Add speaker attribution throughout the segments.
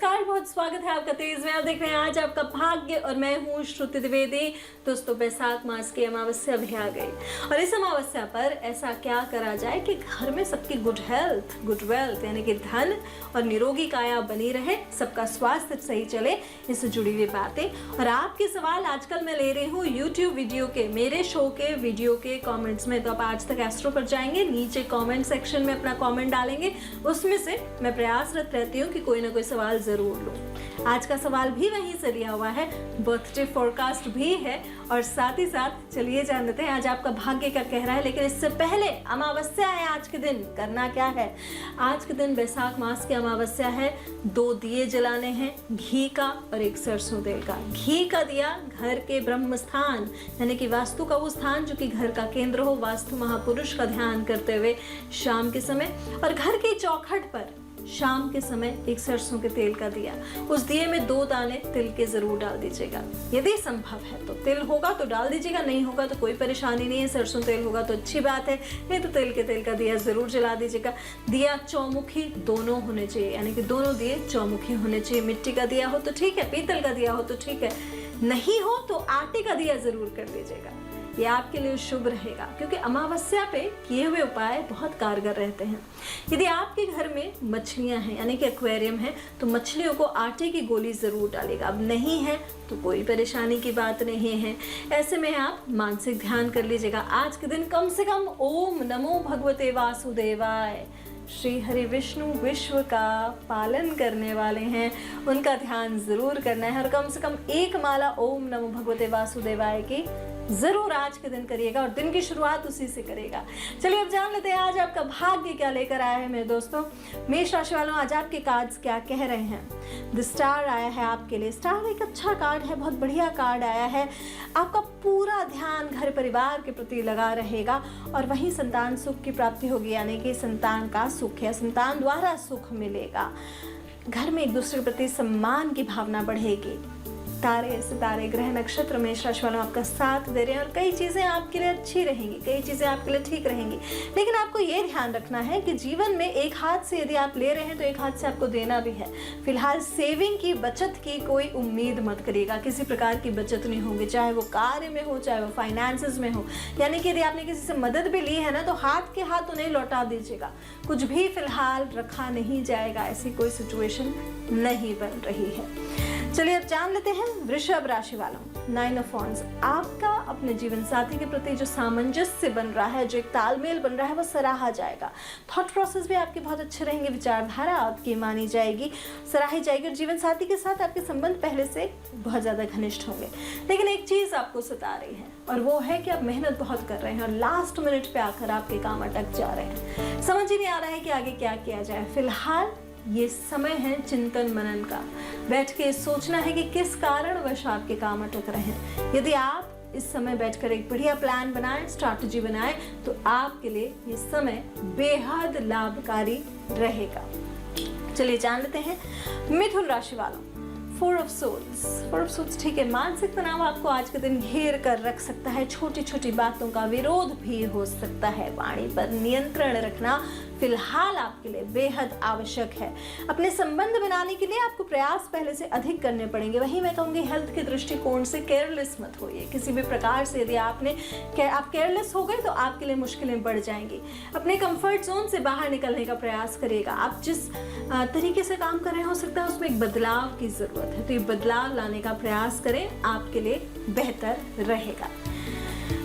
Speaker 1: नमस्कार, बहुत स्वागत है आपका तेज में। आप देख रहे हैं आज आपका भाग्य और मैं हूँ श्रुति द्विवेदी। दोस्तों, बैसाख मास की अमावस्या भी आ गई और इस अमावस्या पर ऐसा क्या करा जाए कि घर में सबकी गुड हेल्थ, गुड वेल्थ यानी कि धन और निरोगी काया बनी रहे, सबका स्वास्थ्य सही चले, इससे जुड़ी हुई बातें। और आपके सवाल आजकल मैं ले रही हूँ यूट्यूब वीडियो के, मेरे शो के वीडियो के कॉमेंट्स में। तो आप आज तक एस्ट्रो पर जाएंगे, नीचे कॉमेंट सेक्शन में अपना कॉमेंट डालेंगे, उसमें से मैं प्रयासरत रहती हूँ कि कोई ना कोई सवाल जरूर लूं। आज का सवाल भी वहीं से लिया हुआ है, बर्थडे फोरकास्ट भी है और साथ ही साथ चलिए जान लेते हैं आज आपका भाग्य क्या कह रहा है। लेकिन इससे पहले अमावस्या है, आज के दिन करना क्या है। आज के दिन बैसाख मास की अमावस्या है, 2 दिए जलाने हैं, घी का और एक सरसों तेल का। घी का दिया घर के ब्रह्म स्थान यानी कि वास्तु का वो स्थान जो कि घर का केंद्र हो, वास्तु महापुरुष का ध्यान करते हुए शाम के समय, और घर की चौखट पर शाम के समय एक सरसों के तेल का दिया। उस दिए में 2 दाने तिल के जरूर डाल दीजिएगा, यदि संभव है तो। तिल होगा तो डाल दीजिएगा, नहीं होगा तो कोई परेशानी नहीं है, सरसों तेल होगा तो अच्छी बात है, नहीं तो तेल का दिया जरूर जला दीजिएगा। दिया चौमुखी दोनों होने चाहिए, यानी कि दोनों दिए चौमुखी होने चाहिए। मिट्टी का दिया हो तो ठीक है, पीतल का दिया हो तो ठीक है, नहीं हो तो आटे का दिया जरूर कर दीजिएगा। ये आपके लिए शुभ रहेगा क्योंकि अमावस्या पे किए हुए उपाय बहुत कारगर रहते हैं। यदि आपके घर में मछलियां हैं यानी कि एक्वेरियम है तो मछलियों को आटे की गोली जरूर डालेगा। अब नहीं है तो कोई परेशानी की बात नहीं है, ऐसे में आप मानसिक ध्यान कर लीजिएगा। आज के दिन कम से कम ओम नमो भगवते वासुदेवाय, श्री हरि विष्णु विश्व का पालन करने वाले हैं, उनका ध्यान जरूर करना है। और कम से कम 1 माला ओम नमो भगवते वासुदेवाय की जरूर आज के दिन करिएगा और दिन की शुरुआत उसी से करेगा। चलिए अब जान लेते हैं आज आपका भाग्य क्या लेकर आया है मेरे दोस्तों। मेष राशि वालों, आज आपके कार्ड्स क्या कह रहे हैं। द स्टार आया है आपके लिए। स्टार एक अच्छा कार्ड है, बहुत बढ़िया कार्ड आया है। आपका पूरा ध्यान घर परिवार के प्रति लगा रहेगा और वहीं संतान सुख की प्राप्ति होगी, यानी कि संतान का सुख या संतान द्वारा सुख मिलेगा। घर में एक दूसरे के प्रति सम्मान की भावना बढ़ेगी। तारे सितारे ग्रह नक्षत्र मेष राशि वालों आपका साथ दे रहे हैं और कई चीज़ें आपके लिए अच्छी रहेंगी, कई चीज़ें आपके लिए ठीक रहेंगी। लेकिन आपको ये ध्यान रखना है कि जीवन में एक हाथ से यदि आप ले रहे हैं तो एक हाथ से आपको देना भी है। फिलहाल सेविंग की, बचत की कोई उम्मीद मत करिएगा, किसी प्रकार की बचत नहीं होगी, चाहे वो कार्य में हो चाहे वो फाइनेंसेस में हो। यानी कि यदि आपने किसी से मदद भी ली है ना तो हाथ के हाथ उन्हें लौटा दीजिएगा, कुछ भी फिलहाल रखा नहीं जाएगा, ऐसी कोई सिचुएशन नहीं बन रही है। चलिए अब जान लेते हैं वृषभ राशि वालों। 9 ऑफ वॉन्ड्स, आपका अपने जीवन साथी के प्रति जो सामंजस्य बन रहा है, जो एक तालमेल बन रहा है, वो सराहा जाएगा। थॉट प्रोसेस भी आपके बहुत अच्छे रहेंगे, विचारधारा आपकी मानी जाएगी, सराही जाएगी और जीवन साथी के साथ आपके संबंध पहले से बहुत ज़्यादा घनिष्ठ होंगे। लेकिन एक चीज़ आपको सता रही है और वो है कि आप मेहनत बहुत कर रहे हैं और लास्ट मिनट पे आकर आपके काम अटक जा रहे हैं। समझ ही नहीं आ रहा है कि आगे क्या किया जाए। फिलहाल ये समय है चिंतन मनन का, बैठ के सोचना है कि किस कारणवश आपके काम अटक रहे हैं। यदि आप इस समय बैठकर एक बढ़िया प्लान बनाएं, स्ट्रैटेजी बनाएं तो आपके लिए ये समय बेहद लाभकारी रहेगा। चलिए जान लेते हैं मिथुन राशि वालों। 4 ऑफ सोल्स ठीक है। मानसिक तनाव आपको आज के दिन घेर कर रख सकता है, छोटी छोटी बातों का विरोध भी हो सकता है। वाणी पर नियंत्रण रखना फिलहाल आपके लिए बेहद आवश्यक है। अपने संबंध बनाने के लिए आपको प्रयास पहले से अधिक करने पड़ेंगे। वहीं मैं कहूँगी हेल्थ के दृष्टिकोण से केयरलेस मत होइए किसी भी प्रकार से। यदि आप केयरलेस हो गए तो आपके लिए मुश्किलें बढ़ जाएंगी। अपने कंफर्ट जोन से बाहर निकलने का प्रयास करिएगा। आप जिस तरीके से काम कर रहे हो सकता है उसमें एक बदलाव की जरूरत है, तो ये बदलाव लाने का प्रयास करें, आपके लिए बेहतर रहेगा।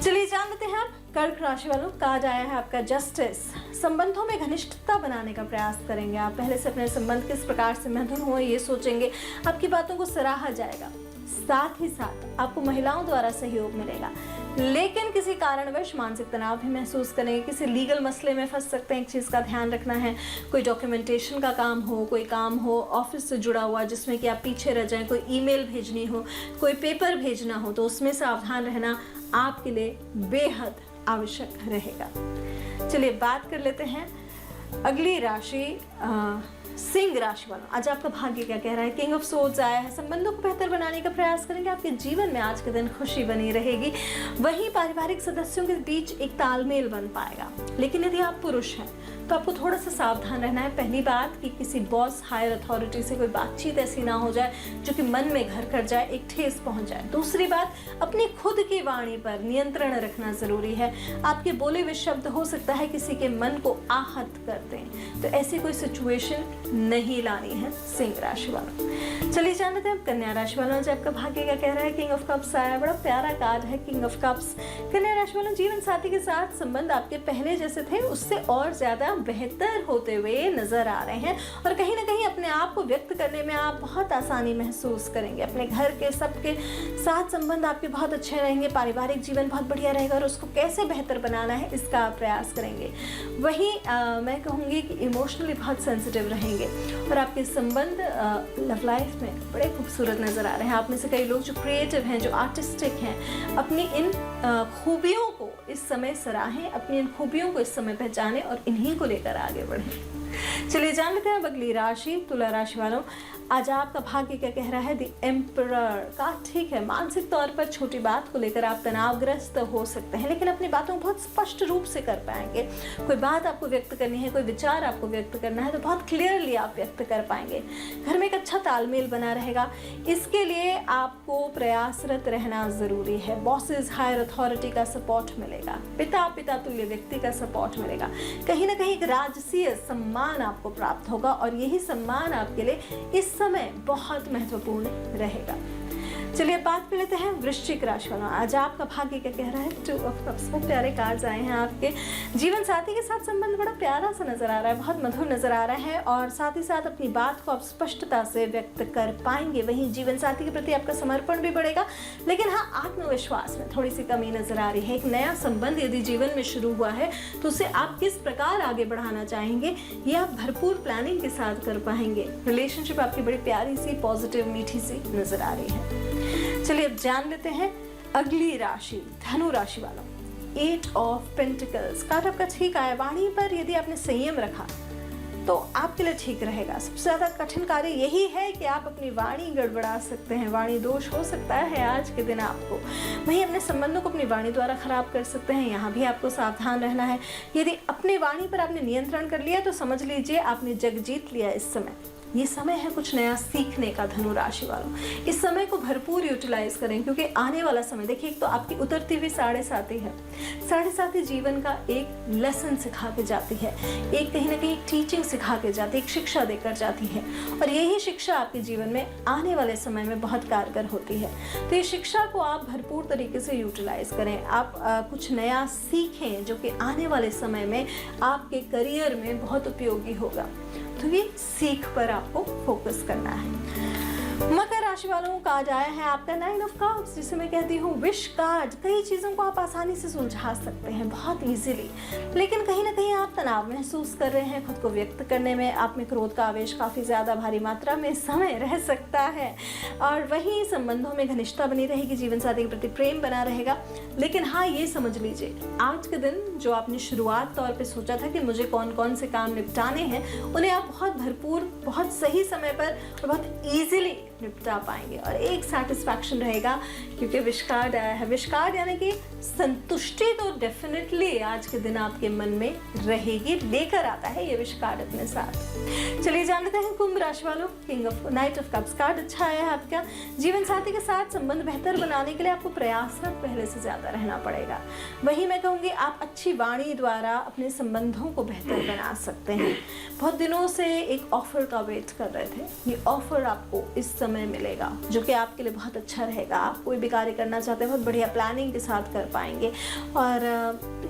Speaker 1: चलिए जान लेते हैं आप कर्क राशि वालों। कार्ड आया है आपका जस्टिस। संबंधों में घनिष्ठता बनाने का प्रयास करेंगे आप। पहले से अपने संबंध किस प्रकार से मधुर हो ये सोचेंगे, आपकी बातों को सराहा जाएगा। साथ ही साथ आपको महिलाओं द्वारा सहयोग मिलेगा। लेकिन किसी कारणवश मानसिक तनाव भी महसूस करेंगे, किसी लीगल मसले में फंस सकते हैं। एक चीज़ का ध्यान रखना है, कोई डॉक्यूमेंटेशन का काम हो, कोई काम हो ऑफिस से जुड़ा हुआ जिसमें कि आप पीछे रह जाएं, कोई ईमेल भेजनी हो, कोई पेपर भेजना हो, तो उसमें सावधान रहना आपके लिए बेहद आवश्यक रहेगा। चलिए बात कर लेते हैं अगली राशि सिंह राशि वालों। आज आपका भाग्य क्या कह रहा है। किंग ऑफ सोर्ड्स आया है। संबंधों को बेहतर बनाने का प्रयास करेंगे, आपके जीवन में आज के दिन खुशी बनी रहेगी। वहीं पारिवारिक सदस्यों के बीच एक तालमेल बन पाएगा। लेकिन यदि आप पुरुष हैं तो आपको थोड़ा सा सावधान रहना है। पहली बात कि किसी बॉस, हायर अथॉरिटी से कोई बातचीत ऐसी ना हो जाए जो कि मन में घर कर जाए, एक ठेस पहुंच जाए। दूसरी बात, अपनी खुद की वाणी पर नियंत्रण रखना जरूरी है। आपके बोले हुए शब्द हो सकता है किसी के मन को आहत कर दें, तो ऐसी कोई सिचुएशन नहीं लानी है सिंह राशि वालों। चलिए जान लेते हैं कन्या राशि वालों से आपका भाग्य क्या कह रहा है। किंग ऑफ कप्स आया, बड़ा प्यारा कार्ड है किंग ऑफ कप्स। कन्या राशि वालों, जीवन साथी के साथ संबंध आपके पहले जैसे थे उससे और ज्यादा बेहतर होते हुए नजर आ रहे हैं और कहीं ना कहीं अपने आप को व्यक्त करने में आप बहुत आसानी महसूस करेंगे। अपने घर के सबके साथ संबंध आपके बहुत अच्छे रहेंगे, पारिवारिक जीवन बहुत बढ़िया रहेगा और उसको कैसे बेहतर बनाना है इसका आप प्रयास करेंगे। वहीं मैं कहूँगी कि इमोशनली बहुत सेंसिटिव रहेंगे और आपके संबंध लव लाइफ में बड़े खूबसूरत नजर आ रहे हैं। आप में से कई लोग जो क्रिएटिव हैं, जो आर्टिस्टिक हैं, अपनी इन खूबियों को इस समय सराहें, अपनी इन खूबियों को इस समय पहचानें और इन्हीं को लेकर आगे बढ़ें। चलिए जान लेते हैं अगली राशि तुला राशि वालों। आज आपका भाग्य क्या कह रहा है। द एम्परर का ठीक है, मानसिक तौर पर छोटी बात को लेकर आप तनावग्रस्त हो सकते हैं, लेकिन अपनी बातों को बहुत स्पष्ट रूप से कर पाएंगे। कोई बात आपको व्यक्त करनी है, कोई विचार आपको व्यक्त करना है तो बहुत क्लियरली आप व्यक्त कर पाएंगे। घर में एक अच्छा तालमेल बना रहेगा, इसके लिए आपको प्रयासरत रहना जरूरी है। बॉसेस, हायर अथॉरिटी का सपोर्ट मिलेगा, पिता तुल्य व्यक्ति का सपोर्ट मिलेगा। कहीं ना कहीं एक राजसीय सम्मान आपको प्राप्त होगा और यही सम्मान आपके लिए इस समय बहुत महत्वपूर्ण रहेगा। चलिए बात कर लेते हैं वृश्चिक राशि वालों। आज आपका भाग्य क्या कह रहा है। 2 ऑफ कप्स, बहुत प्यारे कार्ड्स आए हैं आपके। जीवन साथी के साथ संबंध बड़ा प्यारा सा नजर आ रहा है, बहुत मधुर नजर आ रहा है और साथ ही साथ अपनी बात को आप स्पष्टता से व्यक्त कर पाएंगे। वहीं जीवन साथी के प्रति आपका समर्पण भी बढ़ेगा, लेकिन हाँ, आत्मविश्वास में थोड़ी सी कमी नजर आ रही है। एक नया संबंध यदि जीवन में शुरू हुआ है तो उसे आप किस प्रकार आगे बढ़ाना चाहेंगे ये आप भरपूर प्लानिंग के साथ कर पाएंगे। रिलेशनशिप आपकी बड़ी प्यारी सी, पॉजिटिव, मीठी सी नजर आ रही है। चलिए अब जान लेते हैं अगली राशि धनु राशि वालों। 8 ऑफ पेंटिकल्स कार्ड आपका ठीक आया। वाणी पर यदि आपने संयम रखा तो आपके लिए ठीक रहेगा। सबसे ज्यादा कठिन कार्य यही है कि आप अपनी वाणी गड़बड़ा सकते हैं, वाणी दोष हो सकता है आज के दिन आपको। वहीं अपने संबंधों को अपनी वाणी द्वारा खराब कर सकते हैं, यहाँ भी आपको सावधान रहना है। यदि अपनी वाणी पर आपने नियंत्रण कर लिया तो समझ लीजिए आपने जग जीत लिया। इस समय ये समय है कुछ नया सीखने का धनु राशि वालों। इस समय को भरपूर यूटिलाइज करें क्योंकि आने वाला समय देखिए, एक तो आपकी उतरती हुई 7.5 है। 7.5 जीवन का एक लेसन सिखा के जाती है, एक कहीं ना कहीं टीचिंग सिखा के जाती है, एक शिक्षा देकर जाती है और यही शिक्षा आपके जीवन में आने वाले समय में बहुत कारगर होती है। तो ये शिक्षा को आप भरपूर तरीके से यूटिलाइज करें। आप कुछ नया सीखें जो कि आने वाले समय में आपके करियर में बहुत उपयोगी होगा। तो ये सीख पर आपको फोकस करना है। मकर राशि वालों का आज आया है आपका 9 ऑफ कप्स, जिसे मैं कहती हूँ विश कार्ड। कई चीज़ों को आप आसानी से सुलझा सकते हैं बहुत इजीली, लेकिन कहीं ना कहीं आप तनाव महसूस कर रहे हैं खुद को व्यक्त करने में। आप में क्रोध का आवेश काफ़ी ज़्यादा भारी मात्रा में समय रह सकता है और वहीं संबंधों में घनिष्ठता बनी रहेगी, जीवन साथी के प्रति प्रेम बना रहेगा। लेकिन हाँ, ये समझ लीजिए आज के दिन जो आपने शुरुआत तौर पर सोचा था कि मुझे कौन कौन से काम निपटाने हैं, उन्हें आप बहुत भरपूर, बहुत सही समय पर और बहुत ईजिली निपटा पाएंगे और एक सेटिस्फैक्शन रहेगा क्योंकि विश कार्ड आया है। विश कार्ड यानी कि संतुष्टि तो डेफिनेटली आज के दिन आपके मन में रहेगी, लेकर आता है ये विश कार्ड अपने साथ। चलिए जान लेते हैं कुंभ राशि वालों। नाइट ऑफ कप्स कार्ड अच्छा आया है आपका। जीवन साथी के साथ संबंध बेहतर बनाने के लिए आपको प्रयासरत पहले से ज्यादा रहना पड़ेगा। वही मैं कहूँगी आप अच्छी वाणी द्वारा अपने संबंधों को बेहतर बना सकते हैं। बहुत दिनों से एक ऑफर का वेट कर रहे थे, ये ऑफर आपको इस समय मिलेगा जो कि आपके लिए बहुत अच्छा रहेगा। आप कोई भी कार्य करना चाहते हैं बहुत बढ़िया प्लानिंग के साथ कर पाएंगे और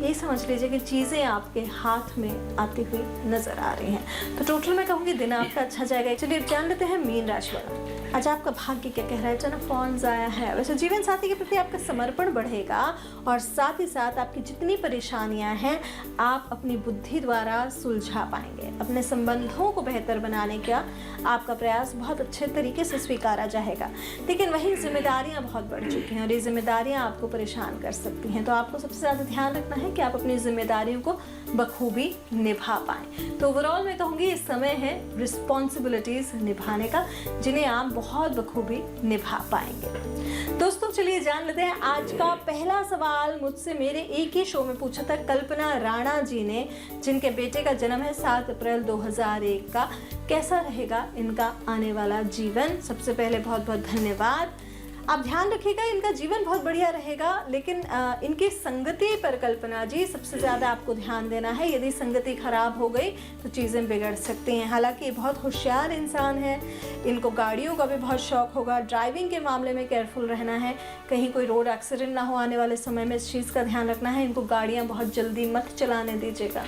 Speaker 1: ये समझ लीजिए कि चीज़ें आपके हाथ में आती हुई नजर आ रही हैं। तो टोटल मैं कहूँगी दिन आपका अच्छा जाएगा। चलिए जान लेते हैं मीन राशि वाला। आज आपका भाग्य क्या कह रहा है। 10 ऑफ वॉन्ड्स आया है। वैसे जीवन साथी के प्रति आपका समर्पण बढ़ेगा और साथ ही साथ आपकी जितनी परेशानियां हैं आप अपनी बुद्धि द्वारा सुलझा पाएंगे। अपने संबंधों को बेहतर बनाने का आपका प्रयास बहुत अच्छे तरीके से स्वीकारा जाएगा। लेकिन वहीं जिम्मेदारियां बहुत बढ़ चुकी हैं और ये जिम्मेदारियां आपको परेशान कर सकती हैं। तो आपको सबसे ज़्यादा ध्यान रखना है कि आप अपनी जिम्मेदारियों को बखूबी निभा पाएं। तो ओवरऑल मैं कहूँगी इस समय है रिस्पॉन्सिबिलिटीज़ निभाने का, जिन्हें आप बहुत बखूबी निभा पाएंगे। दोस्तों चलिए जान लेते हैं आज का पहला सवाल मुझसे मेरे एक ही शो में पूछा था कल्पना राणा जी ने, जिनके बेटे का जन्म है 7 अप्रैल 2001 का। कैसा रहेगा इनका आने वाला जीवन? सबसे पहले बहुत बहुत धन्यवाद। आप ध्यान रखिएगा, इनका जीवन बहुत बढ़िया रहेगा, लेकिन इनकी संगति पर कल्पना जी सबसे ज़्यादा आपको ध्यान देना है। यदि संगति खराब हो गई तो चीज़ें बिगड़ सकती हैं। हालांकि ये बहुत होशियार इंसान है, इनको गाड़ियों का भी बहुत शौक होगा। ड्राइविंग के मामले में केयरफुल रहना है, कहीं कोई रोड एक्सीडेंट ना हो आने वाले समय में, इस चीज़ का ध्यान रखना है। इनको गाड़ियाँ बहुत जल्दी मत चलाने दीजिएगा,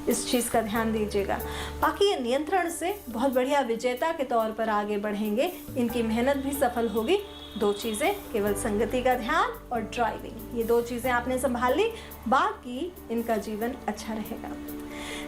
Speaker 1: इस चीज़ का ध्यान दीजिएगा। बाकी ये नियंत्रण से बहुत बढ़िया विजेता के तौर पर आगे बढ़ेंगे, इनकी मेहनत भी सफल होगी। 2 चीज़ें, केवल संगति का ध्यान और ड्राइविंग, ये 2 चीज़ें आपने संभाल ली, बाकी इनका जीवन अच्छा रहेगा।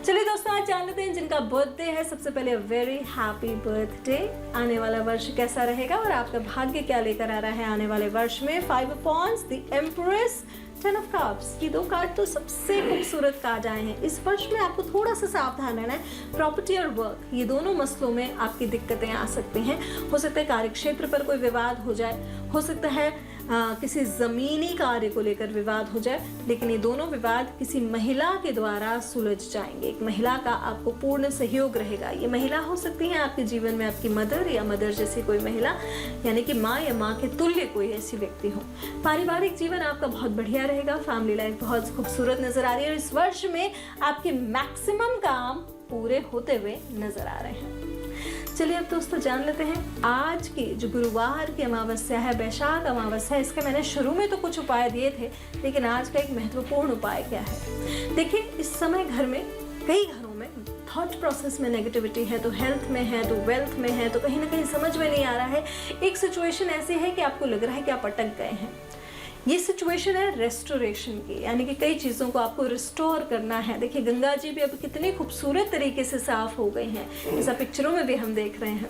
Speaker 1: चलिए दोस्तों आज जान लेते हैं जिनका बर्थडे है। सबसे पहले वेरी हैप्पी बर्थडे। आने वाला वर्ष कैसा रहेगा और आपका भाग्य क्या लेकर आ रहा है आने वाले वर्ष में? 5 of wands, the empress, 10 of cups. ये 2 कार्ड तो सबसे खूबसूरत कार्ड आए हैं। इस वर्ष में आपको थोड़ा सा सावधान रहना है। प्रॉपर्टी और वर्क, ये दोनों मसलों में आपकी दिक्कतें आ सकती हैं। हो सकता है कार्यक्षेत्र पर कोई विवाद हो जाए, हो सकता है किसी ज़मीनी कार्य को लेकर विवाद हो जाए, लेकिन ये दोनों विवाद किसी महिला के द्वारा सुलझ जाएंगे। एक महिला का आपको पूर्ण सहयोग रहेगा। ये महिला हो सकती है आपके जीवन में आपकी मदर या मदर जैसी कोई महिला, यानी कि माँ या माँ के तुल्य कोई ऐसी व्यक्ति हो। पारिवारिक जीवन आपका बहुत बढ़िया रहेगा। फैमिली लाइफ बहुत खूबसूरत नजर आ रही है और इस वर्ष में आपके मैक्सिमम काम पूरे होते हुए नजर आ रहे हैं। चलिए अब दोस्तों जान लेते हैं आज की जो गुरुवार की अमावस्या है, वैशाख अमावस्या है। इसका मैंने शुरू में तो कुछ उपाय दिए थे, लेकिन आज का एक महत्वपूर्ण उपाय क्या है? देखिए इस समय घर में, कई घरों में थॉट प्रोसेस में नेगेटिविटी है, तो हेल्थ में है, तो वेल्थ में है, तो कहीं ना कहीं समझ में नहीं आ रहा है। एक सिचुएशन ऐसी है कि आपको लग रहा है कि आप अटक गए हैं। ये सिचुएशन है रेस्टोरेशन की, यानी कि कई चीज़ों को आपको रिस्टोर करना है। देखिए गंगा जी भी अब कितनी खूबसूरत तरीके से साफ हो गई हैं, जैसा पिक्चरों में भी हम देख रहे हैं।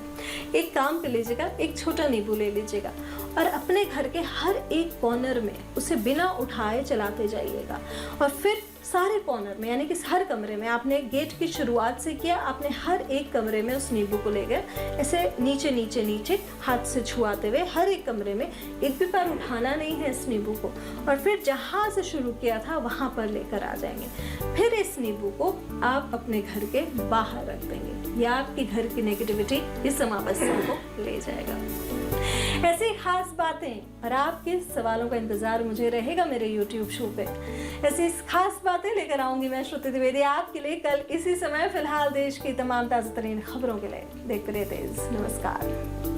Speaker 1: एक काम कर लीजिएगा, एक छोटा नींबू ले लीजिएगा और अपने घर के हर एक कॉर्नर में उसे बिना उठाए चलाते जाइएगा और फिर सारे कॉर्नर में, यानी कि हर कमरे में, आपने गेट की शुरुआत से किया, आपने हर एक कमरे में उस नींबू को ले गए, ऐसे नीचे नीचे नीचे हाथ से छुआते हुए हर एक कमरे में, एक भी बार उठाना नहीं है इस नींबू को, और फिर जहाँ से शुरू किया था वहाँ पर लेकर आ जाएंगे। फिर इस नींबू को आप अपने घर के बाहर रख देंगे, या आपके घर की नेगेटिविटी इस अमावस्या को ले जाएगा। ऐसी खास बातें और आपके सवालों का इंतजार मुझे रहेगा मेरे YouTube शो पे। ऐसी खास बातें लेकर आऊंगी मैं श्रुति द्विवेदी आपके लिए कल इसी समय। फिलहाल देश की तमाम ताज़ा तरीन खबरों के लिए देखते रहिए तेज। नमस्कार।